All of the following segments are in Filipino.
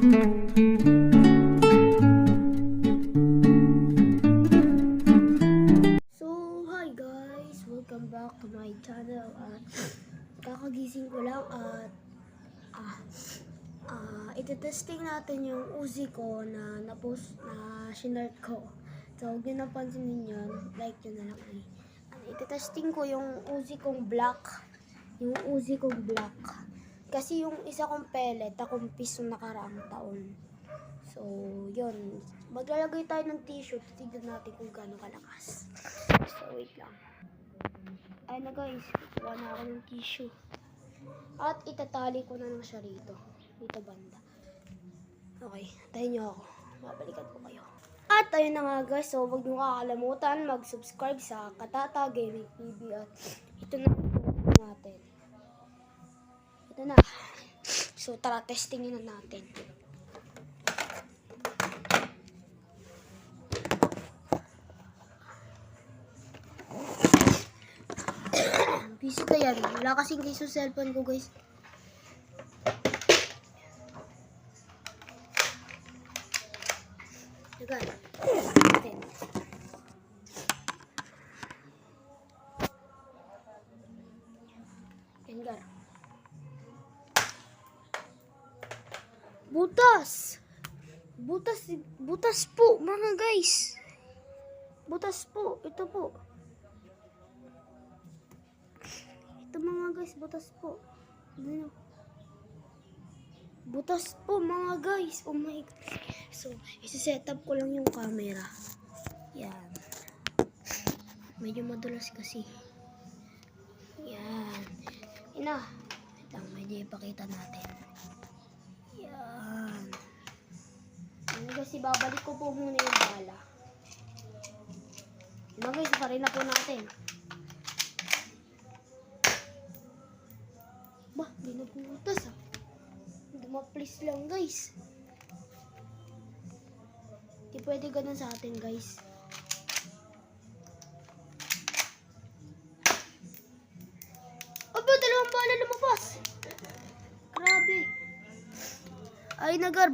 So, hi guys! Welcome back to my channel. Kakagising ko lang at itetesting natin yung Uzi ko na na-post na shinare ko. So, huwag nyo nang pansinin yun. Like yun na lang. Itetesting ko yung Uzi kong black. Yung Uzi kong black. Kasi yung isa kong pellet, nakumpis yung nakaraang taon. So, yun. Maglalagay tayo ng tissue. Tignan natin kung gaano kalakas. So, wait lang. Ayun na guys. Kuha na ako ng tissue. At itatali ko na lang siya rito. Dito banda. Okay. Tayo nyo ako. Babalikan ko kayo. At ayun na nga guys. So, huwag nyo kakalimutan mag-subscribe sa Katata Gaming TV. At ito na natin. Ito na. So, tara. Testingin na natin. Piso na yan. Wala kasing case sa cellphone ko guys. Tagal. Engar. Butas! Butas po mga guys. Butas po. Ito po. Ito mga guys, butas po. Ano? Butas po mga guys. Oh my God. So, isi-set up ko lang yung camera. Yan. Medyo madulas kasi. Yan. Ina. Wait lang, medyo ipakita natin. Yan. Ano guys, ibabalik ko po muna yung bala. Yan guys, parin na po natin. Bah, di nabutas ah. Dumaplis lang guys. Di pwede ganun sa atin guys. Aba, dalawang bala lumabas. Grabe. Ay nagar,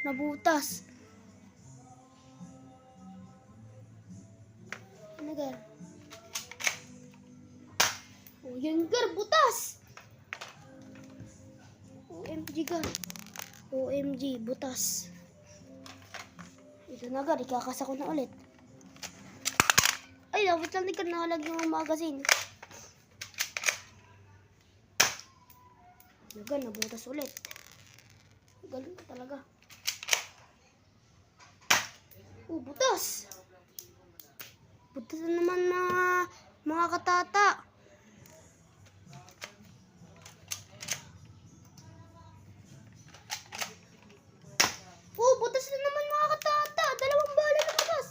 nabutas. Ay nagar. Oh, yan gar, butas. OMG gar. OMG, butas. Ito na gar, ikakas ako na ulit. Ay, dapat lang di ka nakalagyan ng magazine. Nagar, nabutas ulit. Galing ka talaga. Oh, butas. Butas na naman mga katata. Oh, butas na naman mga katata. Dalawang bala na butas.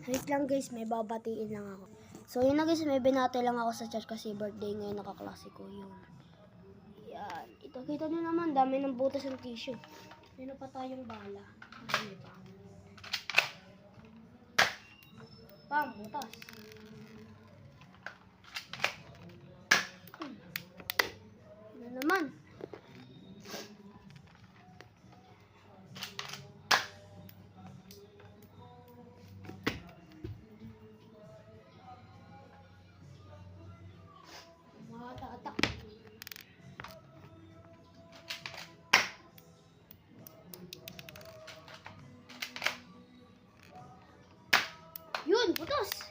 Wait lang guys, may babatiin lang ako. So yun na guys, may binati lang ako sa chat kasi birthday ngayon nakaklase ko yun. Yan. Ito, kita nyo naman, dami ng butas ng tissue. Meron pa tayong bala. Marami pa. Bam, butas. Ano naman? Mga tata. Yun, butas.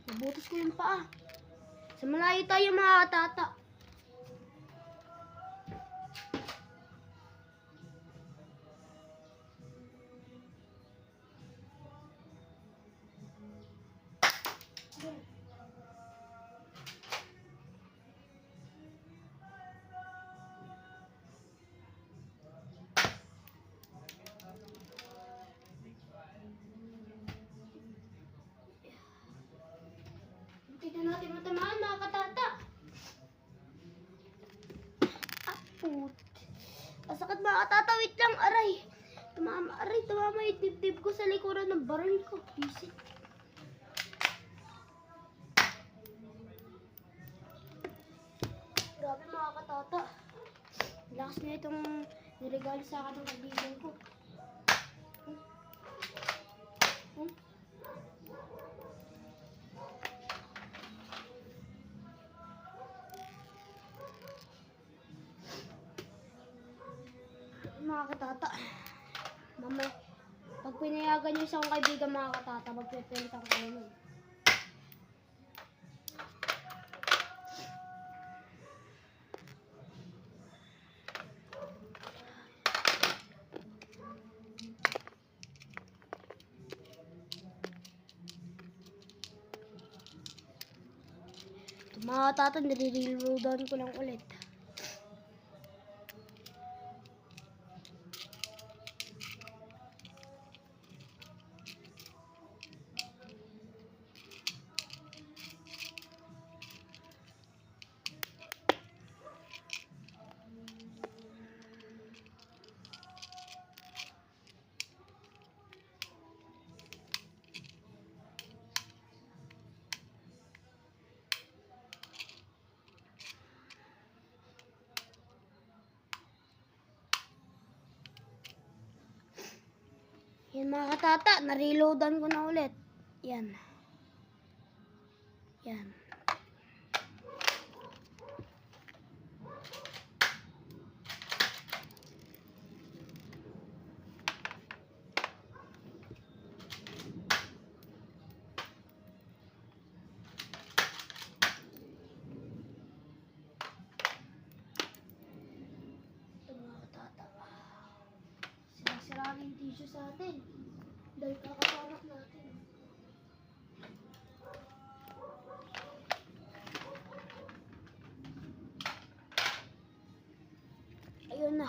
Nabutas ko yung paa. Sa malayo tayo mga tata. Tignan natin matamaan mga katata. Put. Masakit mga katata. Wait lang, aray. Tumama yung dibdib ko sa likuran ng baril ko. Visit. Grabe mga katata. Lakas na itong niregalo sa akin ng kaibigan ko. Hmm? Mga katata, mamaya, pag pinayagan niyo isang kaibigan mga katata, magpipilitan kayo nun. Mga katata, nire-reloadan ko lang ulit. Yan mga katata, na-reloadan ko na ulit. Yan. Yan. Ito mga katata. Sinasira yung tissue sa atin. Dahil kakapanak natin. Ayun na.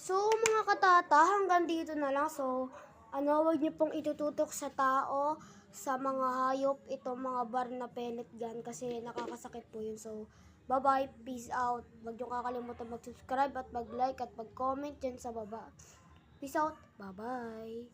So, mga katata, hanggang dito na lang. So, huwag niyo pong itututok sa tao, sa mga hayop, itong mga bar na pellet gun kasi nakakasakit po yun. So, bye-bye, peace out. Huwag niyo kakalimutan mag-subscribe at mag-like at mag-comment dyan sa baba. Peace out, bye-bye.